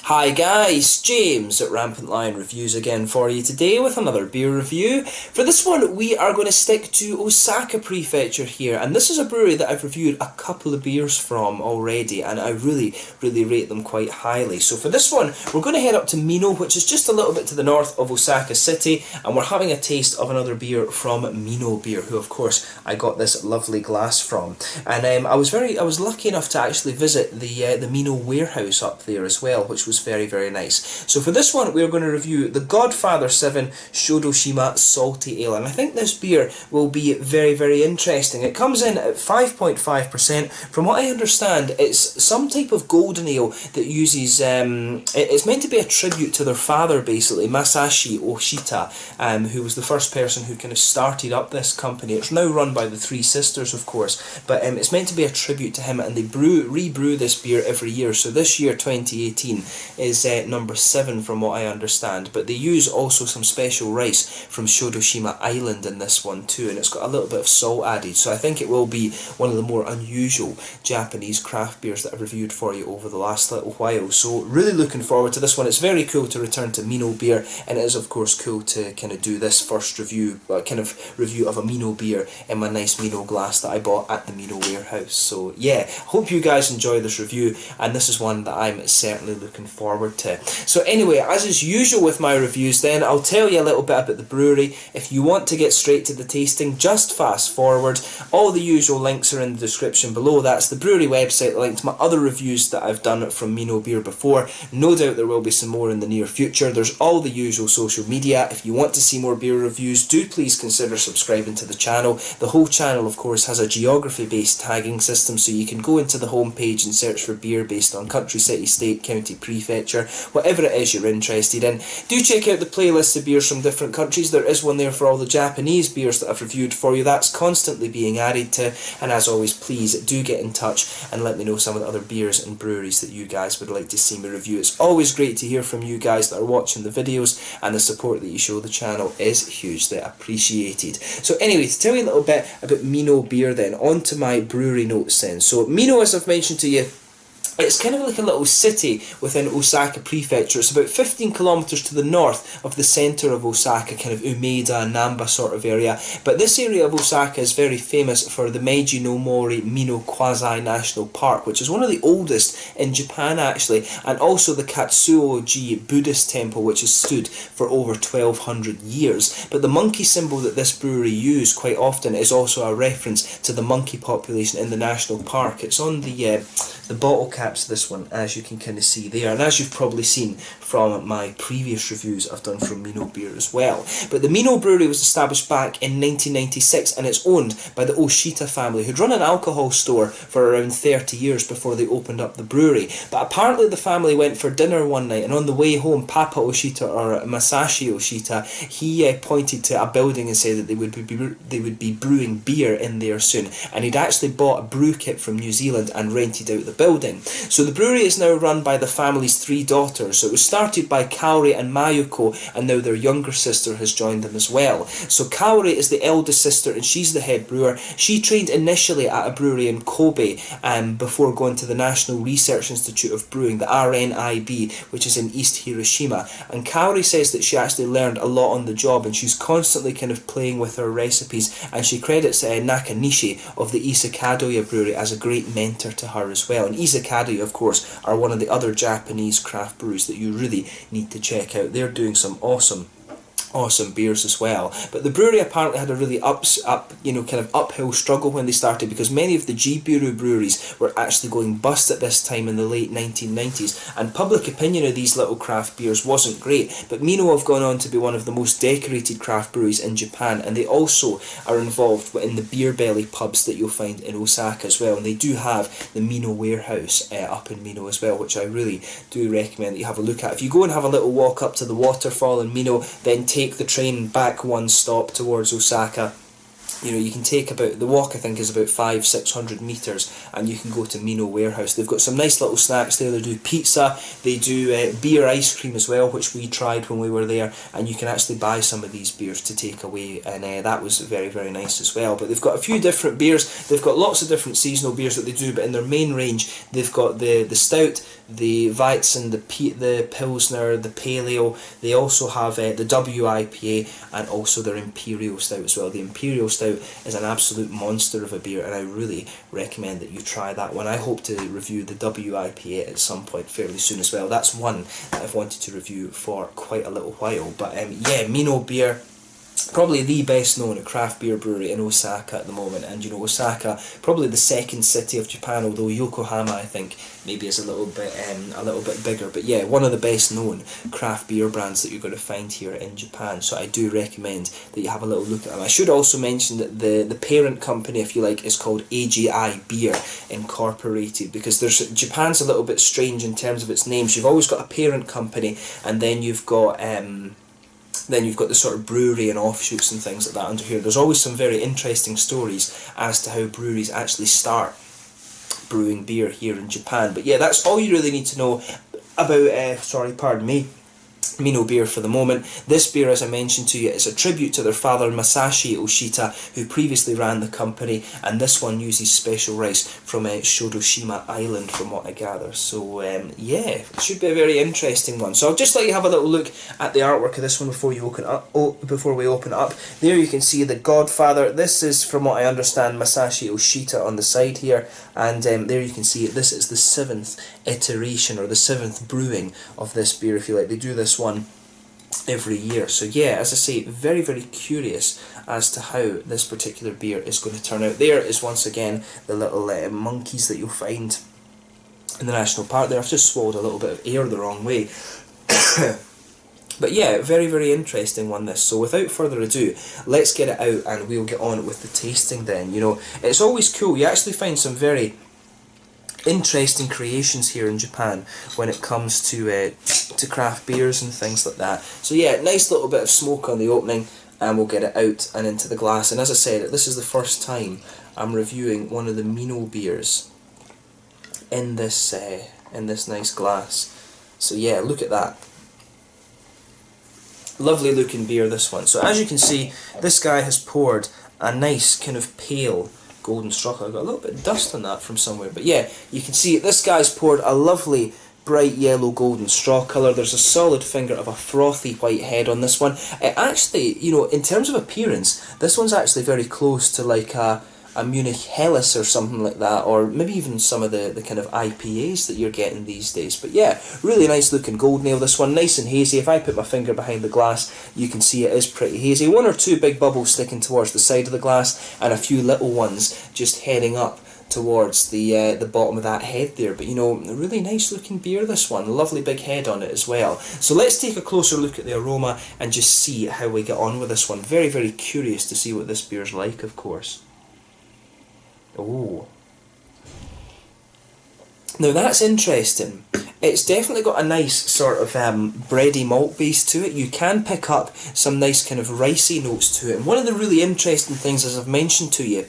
Hi guys, James at RampantLionReviews again for you today with another beer review. For this one we are going to stick to Osaka Prefecture here, and this is a brewery that I've reviewed a couple of beers from already and I really rate them quite highly. So for this one we're going to head up to Minoh, which is just a little bit to the north of Osaka City, and we're having a taste of another beer from Minoh Beer, who of course I got this lovely glass from. And I was lucky enough to actually visit the Minoh warehouse up there as well, which was very nice. So for this one we're going to review the Godfather 7 Shodoshima Salty Ale, and I think this beer will be very interesting. It comes in at 5.5%. From what I understand, it's some type of golden ale that uses, it's meant to be a tribute to their father basically, Masashi Oshita, who was the first person who kind of started up this company. It's now run by the three sisters of course, but it's meant to be a tribute to him, and they rebrew this beer every year. So this year 2018 is number 7 from what I understand, but they use also some special rice from Shodoshima Island in this one too, and it's got a little bit of salt added, so I think it will be one of the more unusual Japanese craft beers that I've reviewed for you over the last little while. So really looking forward to this one. It's very cool to return to Minoh Beer, and it is of course cool to kind of do this first review, kind of review of a Minoh beer in my nice Minoh glass that I bought at the Minoh warehouse. So yeah, hope you guys enjoy this review, and this is one that I'm certainly looking forward to. So anyway, as is usual with my reviews then, I'll tell you a little bit about the brewery. If you want to get straight to the tasting, just fast forward. All the usual links are in the description below. That's the brewery website, the link to my other reviews that I've done from Minoh Beer before. No doubt there will be some more in the near future. There's all the usual social media. If you want to see more beer reviews, do please consider subscribing to the channel. The whole channel of course has a geography based tagging system, so you can go into the home page and search for beer based on country, city, state, county, prefecture, whatever it is you're interested in. Do check out the playlist of beers from different countries. There is one there for all the Japanese beers that I've reviewed for you. That's constantly being added to, and as always, please do get in touch and let me know some of the other beers and breweries that you guys would like to see me review. It's always great to hear from you guys that are watching the videos, and the support that you show the channel is hugely appreciated. So anyway, to tell you a little bit about Minoh Beer then, on to my brewery notes then. So Minoh, as I've mentioned to you, it's kind of like a little city within Osaka Prefecture. It's about 15 kilometres to the north of the centre of Osaka, kind of Umeda, Namba sort of area. But this area of Osaka is very famous for the Meiji no Mori Minoh Quasi National Park, which is one of the oldest in Japan actually, and also the Katsuoji Buddhist temple, which has stood for over 1200 years. But the monkey symbol that this brewery use quite often is also a reference to the monkey population in the national park. It's on the bottle caps, this one, as you can kind of see there, and as you've probably seen from my previous reviews I've done from Minoh Beer as well. But the Minoh Brewery was established back in 1996, and it's owned by the Oshita family, who'd run an alcohol store for around 30 years before they opened up the brewery. But apparently the family went for dinner one night, and on the way home, Papa Oshita, or Masashi Oshita, he pointed to a building and said that they would be brewing beer in there soon, and he'd actually bought a brew kit from New Zealand and rented out the building. So the brewery is now run by the family's 3 daughters. So it was started by Kaori and Mayuko, and now their younger sister has joined them as well. So Kaori is the eldest sister, and she's the head brewer. She trained initially at a brewery in Kobe before going to the National Research Institute of Brewing, the RNIB, which is in East Hiroshima. And Kaori says that she actually learned a lot on the job, and she's constantly kind of playing with her recipes, and she credits Nakanishi of the Isakadoya brewery as a great mentor to her as well. And Isakadoya, of course, are one of the other Japanese craft breweries that you really need to check out. They're doing some awesome beers as well. But the brewery apparently had a really uphill struggle when they started, because many of the Jibiru breweries were actually going bust at this time in the late 1990s, and public opinion of these little craft beers wasn't great. But Minoh have gone on to be one of the most decorated craft breweries in Japan, and they also are involved in the beer belly pubs that you'll find in Osaka as well, and they do have the Minoh warehouse up in Minoh as well, which I really do recommend that you have a look at. If you go and have a little walk up to the waterfall in Minoh, then take the train back one stop towards Osaka, You know, you can take about, the walk I think is about 500-600 metres, and you can go to Minoh Warehouse. They've got some nice little snacks there. They do pizza, they do beer ice cream as well, which we tried when we were there, and you can actually buy some of these beers to take away, and that was very, very nice as well. But they've got a few different beers. They've got lots of different seasonal beers that they do, but in their main range they've got the stout, the Weizen, the Pilsner, the Pale Ale. They also have the WIPA and also their Imperial Stout as well. The Imperial Stout is an absolute monster of a beer, and I really recommend that you try that one. I hope to review the WIPA at some point fairly soon as well. That's one that I've wanted to review for quite a little while. But yeah, Minoh Beer, probably the best known craft beer brewery in Osaka at the moment. And you know, Osaka, probably the second city of Japan, although Yokohama I think maybe is a little bit bigger. But yeah, one of the best known craft beer brands that you're going to find here in Japan. So I do recommend that you have a little look at them. I should also mention that the parent company, if you like, is called AGI Beer Incorporated, because Japan's a little bit strange in terms of its names. You've always got a parent company, and then you've got the sort of brewery and offshoots and things like that under here. There's always some very interesting stories as to how breweries actually start brewing beer here in Japan. But yeah, that's all you really need to know about, Minoh Beer for the moment. This beer, as I mentioned to you, is a tribute to their father Masashi Oshita, who previously ran the company, and this one uses special rice from Shodoshima Island, from what I gather. So yeah, it should be a very interesting one. So I'll just let you have a little look at the artwork of this one before we open it up. There you can see the Godfather. This is, from what I understand, Masashi Oshita on the side here, and there you can see it. This is the 7th iteration, or the 7th brewing of this beer, if you like. They do this one every year. So yeah, as I say, very, very curious as to how this particular beer is going to turn out. There is once again the little monkeys that you'll find in the national park there. I've just swallowed a little bit of air the wrong way. But yeah, very, very interesting one, this. So without further ado, let's get it out and we'll get on with the tasting then. You know, it's always cool. You actually find some very interesting creations here in Japan when it comes to craft beers and things like that. So yeah, nice little bit of smoke on the opening, and we'll get it out and into the glass. And as I said, this is the first time I'm reviewing one of the Minoh beers in this nice glass. So yeah, look at that. Lovely looking beer, this one. So as you can see, this guy has poured a nice kind of pale golden straw colour. I got a little bit of dust on that from somewhere, but yeah, you can see this guy's poured a lovely bright yellow golden straw colour. There's a solid finger of a frothy white head on this one. It actually, you know, in terms of appearance, this one's actually very close to like a Munich Helles or something like that, or maybe even some of the kind of IPAs that you're getting these days. But yeah, really nice looking gold nail, this one, nice and hazy. If I put my finger behind the glass, you can see it is pretty hazy. One or two big bubbles sticking towards the side of the glass, and a few little ones just heading up towards the bottom of that head there. But you know, a really nice looking beer, this one. Lovely big head on it as well. So let's take a closer look at the aroma and just see how we get on with this one. Very, very curious to see what this beer's like, of course. Oh, now that's interesting. It's definitely got a nice sort of bready malt base to it. You can pick up some nice kind of ricey notes to it. And one of the really interesting things, as I've mentioned to you,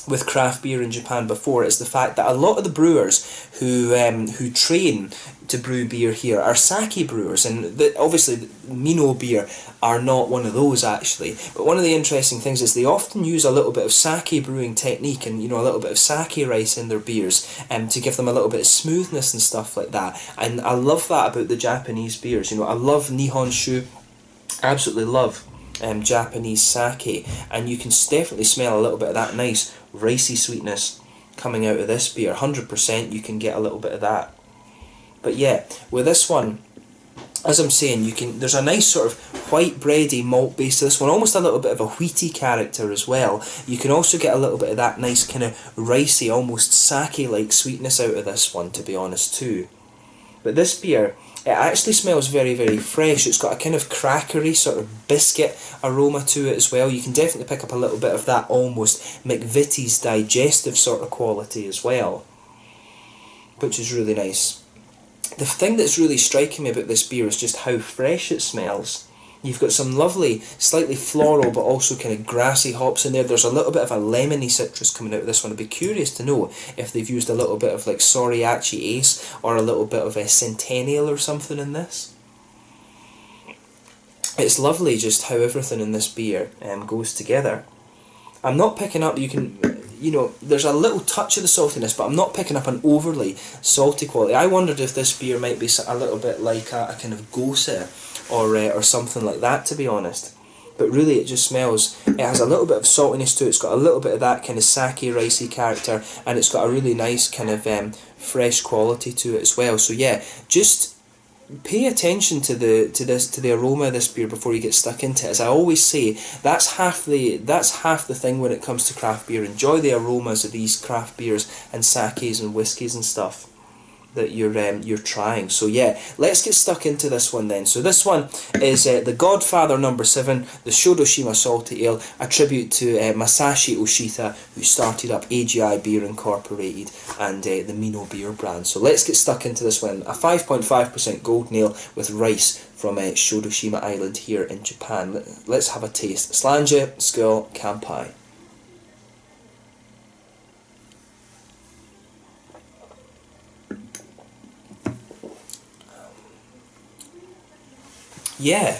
with craft beer in Japan before, is the fact that a lot of the brewers who train to brew beer here are sake brewers, and obviously Minoh Beer are not one of those actually. But one of the interesting things is they often use a little bit of sake brewing technique, and you know, a little bit of sake rice in their beers, to give them a little bit of smoothness and stuff like that. And I love that about the Japanese beers. You know, I love Nihonshu, absolutely love Japanese sake, and you can definitely smell a little bit of that nice ricey sweetness coming out of this beer. 100% you can get a little bit of that. But yeah, with this one, as I'm saying, there's a nice sort of white bready malt base to this one, almost a little bit of a wheaty character as well. You can also get a little bit of that nice kind of ricey, almost sake-like sweetness out of this one, to be honest too. But this beer, it actually smells very, very fresh. It's got a kind of crackery sort of biscuit aroma to it as well. You can definitely pick up a little bit of that almost McVitie's digestive sort of quality as well, which is really nice. The thing that's really striking me about this beer is just how fresh it smells. You've got some lovely, slightly floral but also kind of grassy hops in there. There's a little bit of a lemony citrus coming out of this one. I'd be curious to know if they've used a little bit of like Soriachi Ace or a little bit of a Centennial or something in this. It's lovely just how everything in this beer goes together. I'm not picking up, you know, there's a little touch of the saltiness, but I'm not picking up an overly salty quality. I wondered if this beer might be a little bit like a kind of Gose or something like that, to be honest. But really it just smells, it has a little bit of saltiness to it, it's got a little bit of that kind of sake ricey character, and it's got a really nice kind of fresh quality to it as well. So yeah, just pay attention to the aroma of this beer before you get stuck into it. As I always say, that's half the thing when it comes to craft beer. Enjoy the aromas of these craft beers and sakes and whiskies and stuff that you're trying. So yeah, let's get stuck into this one then. So this one is the Godfather number 7, the Shodoshima Salty Ale, a tribute to Masashi Oshita, who started up AGI Beer Incorporated and the Minoh Beer brand. So let's get stuck into this one. A 5.5% golden ale with rice from Shodoshima Island here in Japan. Let's have a taste. Slange, Skull, Kampai. Yeah,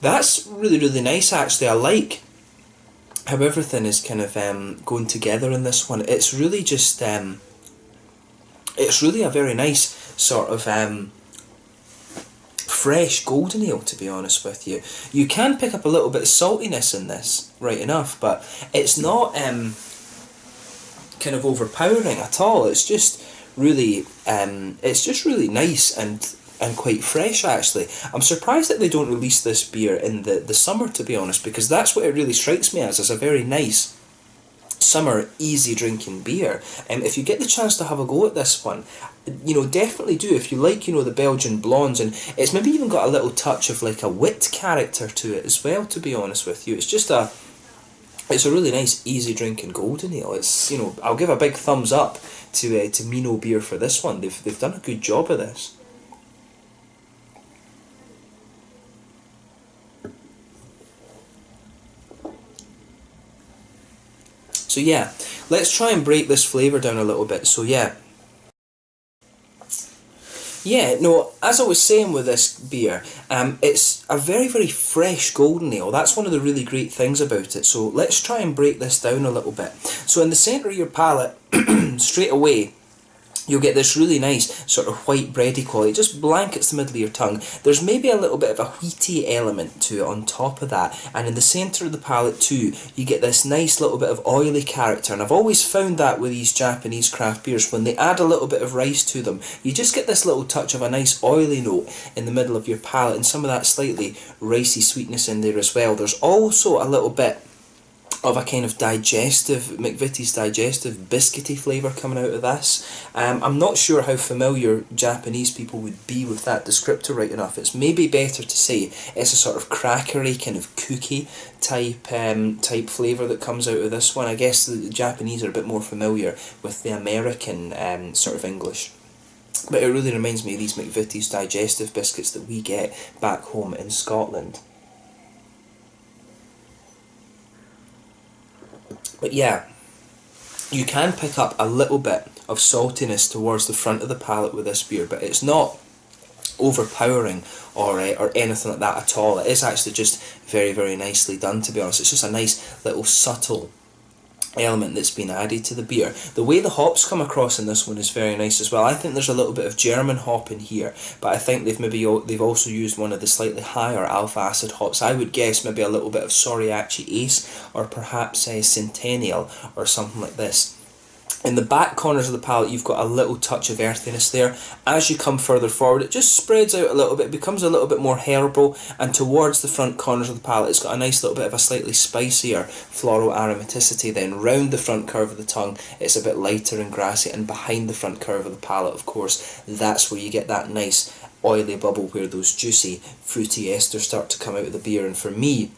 that's really, really nice actually. I like how everything is kind of going together in this one. It's really just, it's really a very nice sort of fresh golden ale, to be honest with you. You can pick up a little bit of saltiness in this, right enough, but it's not kind of overpowering at all. It's just really nice and quite fresh actually. I'm surprised that they don't release this beer in the summer, to be honest, because that's what it really strikes me as a very nice summer easy drinking beer. If you get the chance to have a go at this one, you know, definitely do. If you like, you know, the Belgian blondes, and it's maybe even got a little touch of like a wit character to it as well, to be honest with you. It's a really nice easy drinking golden ale. It's, you know, I'll give a big thumbs up to Minoh Beer for this one. They've done a good job of this. So yeah, let's try and break this flavour down a little bit. So yeah, no, as I was saying with this beer, it's a very, very fresh golden ale. That's one of the really great things about it. So let's try and break this down a little bit. So in the centre of your palate, straight away, you'll get this really nice sort of white bready quality. It just blankets the middle of your tongue. There's maybe a little bit of a wheaty element to it on top of that. And in the centre of the palate too, you get this nice little bit of oily character. And I've always found that with these Japanese craft beers, when they add a little bit of rice to them, you just get this little touch of a nice oily note in the middle of your palate, and some of that slightly ricey sweetness in there as well. There's also a little bit of a kind of McVitie's digestive biscuity flavour coming out of this. I'm not sure how familiar Japanese people would be with that descriptor right enough. It's maybe better to say it's a sort of crackery kind of cookie type flavour that comes out of this one. I guess the Japanese are a bit more familiar with the American sort of English. But it really reminds me of these McVitie's digestive biscuits that we get back home in Scotland. But yeah, you can pick up a little bit of saltiness towards the front of the palate with this beer, but it's not overpowering or anything like that at all. It is actually just very, very nicely done, to be honest. It's just a nice little subtle element that's been added to the beer. The way the hops come across in this one is very nice as well. I think there's a little bit of German hop in here, but I think they've also used one of the slightly higher alpha acid hops. I would guess maybe a little bit of Soriachi Ace or perhaps a Centennial or something like this. In the back corners of the palate, you've got a little touch of earthiness there. As you come further forward, it just spreads out a little bit, becomes a little bit more herbal, and towards the front corners of the palate, it's got a nice little bit of a slightly spicier floral aromaticity. Then round the front curve of the tongue, it's a bit lighter and grassy, and behind the front curve of the palate, of course, that's where you get that nice oily bubble where those juicy, fruity esters start to come out of the beer. And for me,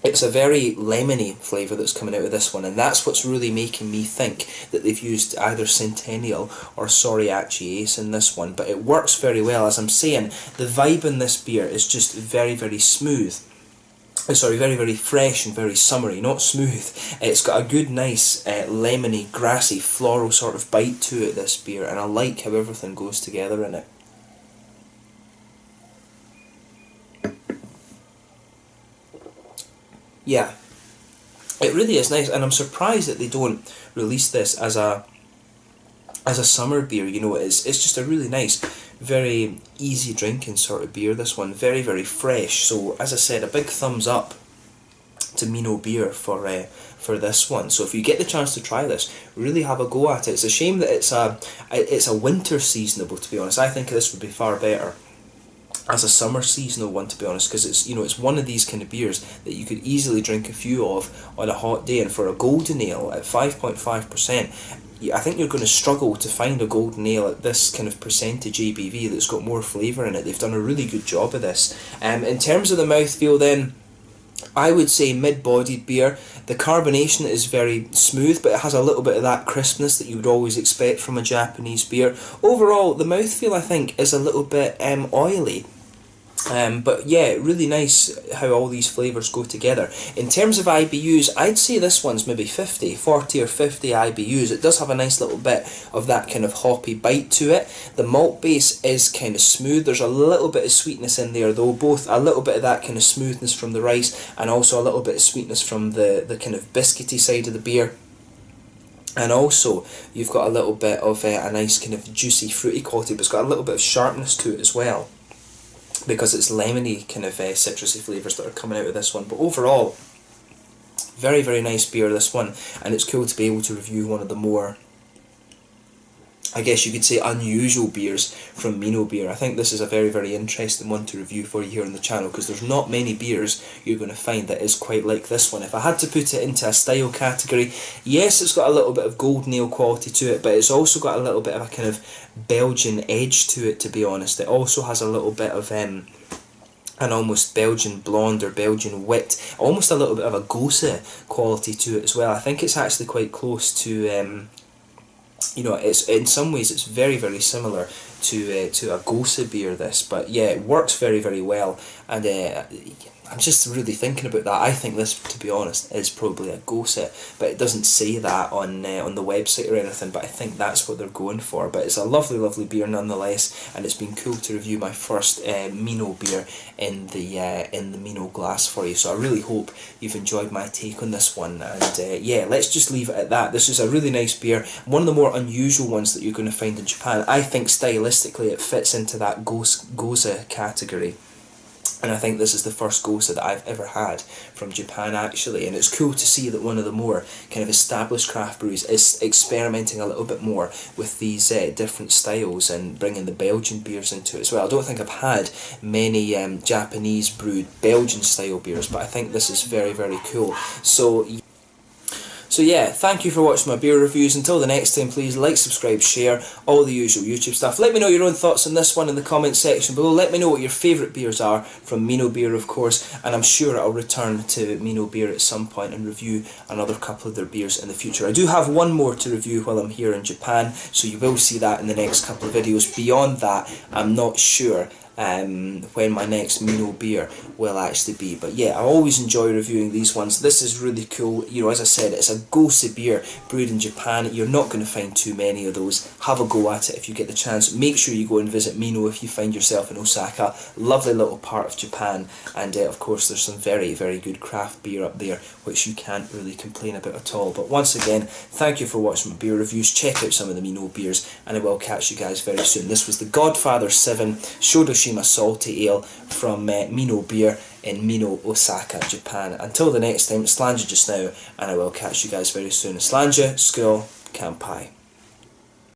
It's a very lemony flavour that's coming out of this one, and that's what's really making me think that they've used either Centennial or Soriachi Ace in this one. But it works very well. As I'm saying, the vibe in this beer is just very, very smooth. Sorry, very, very fresh and very summery, not smooth. It's got a good, nice, lemony, grassy, floral sort of bite to it, this beer, and I like how everything goes together in it. Yeah, it really is nice, and I'm surprised that they don't release this as a summer beer. You know, it's just a really nice, very easy drinking sort of beer, this one. Very, very fresh. So, as I said, a big thumbs up to Minoh Beer for this one. So if you get the chance to try this, really have a go at it. It's a shame that it's a winter seasonable, to be honest. I think this would be far better as a summer seasonal one, to be honest, because it's, you know, it's one of these kind of beers that you could easily drink a few of on a hot day. And for a golden ale at 5.5%, I think you're going to struggle to find a golden ale at this kind of percentage ABV that's got more flavour in it. They've done a really good job of this. In terms of the mouthfeel then, I would say mid-bodied beer. The carbonation is very smooth, but it has a little bit of that crispness that you would always expect from a Japanese beer. Overall, the mouthfeel, I think, is a little bit oily. But yeah, really nice how all these flavours go together. In terms of IBUs, I'd say this one's maybe 40 or 50 IBUs. It does have a nice little bit of that kind of hoppy bite to it. The malt base is kind of smooth. There's a little bit of sweetness in there though, both a little bit of that kind of smoothness from the rice and also a little bit of sweetness from the kind of biscuity side of the beer. And also, you've got a little bit of a nice kind of juicy fruity quality, but it's got a little bit of sharpness to it as well, because it's lemony kind of citrusy flavours that are coming out of this one. But overall, very, very nice beer, this one, and it's cool to be able to review one of the more, I guess you could say, unusual beers from Minoh Beer. I think this is a very, very interesting one to review for you here on the channel, because there's not many beers you're going to find that is quite like this one. If I had to put it into a style category, yes, it's got a little bit of golden ale quality to it, but it's also got a little bit of a kind of Belgian edge to it, to be honest. It also has a little bit of an almost Belgian blonde or Belgian wit, almost a little bit of a Gose quality to it as well. I think it's actually quite close to you know, it's in some ways it's very, very similar to a Gose beer, this, but yeah, it works very, very well, and I'm just really thinking about that. I think this, to be honest, is probably a Gose, but it doesn't say that on the website or anything, but I think that's what they're going for. But it's a lovely, lovely beer nonetheless, and it's been cool to review my first Minoh beer in the Minoh glass for you. So I really hope you've enjoyed my take on this one, and yeah, let's just leave it at that. This is a really nice beer, one of the more unusual ones that you're going to find in Japan. I think stylistically it fits into that Gose category. And I think this is the first Gose that I've ever had from Japan, actually, and it's cool to see that one of the more kind of established craft breweries is experimenting a little bit more with these different styles and bringing the Belgian beers into it as well. I don't think I've had many Japanese brewed Belgian style beers, but I think this is very, very cool. So yeah, thank you for watching my beer reviews. Until the next time, please like, subscribe, share, all the usual YouTube stuff. Let me know your own thoughts on this one in the comment section below. Let me know what your favourite beers are from Minoh Beer, of course, and I'm sure I'll return to Minoh Beer at some point and review another couple of their beers in the future. I do have one more to review while I'm here in Japan, so you will see that in the next couple of videos. Beyond that, I'm not sure when my next Minoh beer will actually be, but yeah, I always enjoy reviewing these ones. This is really cool. You know, as I said, it's a Gose beer brewed in Japan. You're not going to find too many of those. Have a go at it if you get the chance. Make sure you go and visit Minoh if you find yourself in Osaka. Lovely little part of Japan, and of course there's some very, very good craft beer up there which you can't really complain about at all. But once again, thank you for watching my beer reviews. Check out some of the Minoh beers, and I will catch you guys very soon. This was the Godfather 7 Shodoshima Salty Ale from Minoh Beer in Minoh, Osaka, Japan. Until the next time, Slanja just now, and I will catch you guys very soon. Slanja, Skull, Kampai.